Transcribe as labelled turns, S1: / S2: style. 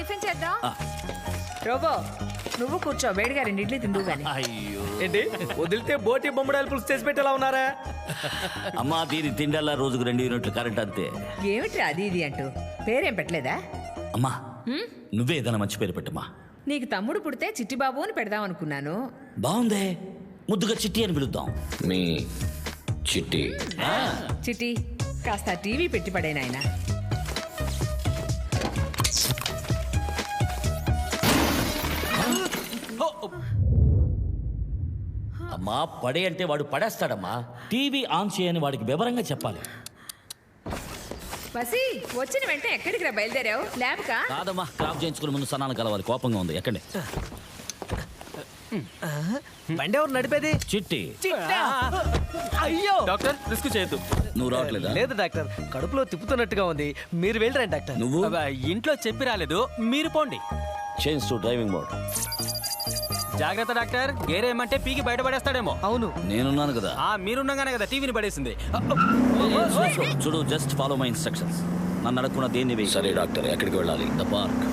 S1: Tiffin చేద్దాం. Robo నువ్వు కూర్చో, వేడిగా 2 ఇడ్లీ తిందువు గాని.
S2: అయ్యో
S3: ఏంటి వదిలితే బోటి బొమ్మడాయిల పులుసు చేసి పెట్టేలా ఉన్నారా?
S2: అమ్మా, దీని తిండల్లా రోజుకు 2 యూనిట్లు కరెంట్ అంతే.
S1: ఏమిటి అది ఇది అంటూ పేరేం పెట్టలేదా?
S2: అమ్మా, నువ్వే ఏదైనా మంచి పేరు పెట్టమ్మా.
S1: నీకు తమ్ముడు పుడితే చిట్టిబాబు అని పెడదాం అనుకున్నాను.
S2: బాగుందే, ముద్దుగా చిట్టి అని పిలుద్దాం.
S4: మీ చిట్టి.
S1: చిట్టి కాస్త టీవీ పెట్టి పడే నాయనా.
S2: అమ్మా, పడే అంటే వాడు పడేస్తాడమ్మా. టీవీ ఆన్ చేయని వాడికి వివరంగా చెప్పాలి.
S1: బసి వచ్చిన వెంటనే ఎక్కడికి రా బయలుదేరావు? ల్యాబ్కా?
S2: కాదమ్మా, క్రాప్ చేయించుకుని ముందు సన్నాను కలవాలి. కోపంగా ఉంది. ఎక్కండి.
S3: బండి ఎవరు నడిపేది?
S2: చిట్టి.
S3: అయ్యో
S5: డాక్టర్ రిస్క్ చేయొద్దు.
S2: నువ్వు రావట్లేదా?
S3: లేదు డాక్టర్, కడుపులో తిప్పుతున్నట్టుగా ఉంది. మీరు వెళ్ళరండి డాక్టర్.
S2: నువ్వు
S5: ఇంట్లో చెప్పి రాలేదు, మీరు పోండి.
S2: Change to driving mode.
S5: జాగ్రత్త డాక్టర్, గేరేమంటే పీకి బయటపడేస్తాడేమో.
S3: అవును,
S2: నేనున్నాను కదా.
S5: మీరున్నాగానే కదా టీవీని పడేసింది.
S2: చూడు, జస్ట్ ఫాలో మై ఇన్స్ట్రక్షన్స్. నన్ను అడగకుండా దేన్ని వేయి.
S4: సరే డాక్టర్, ఎక్కడికి వెళ్ళాలి?
S2: The park.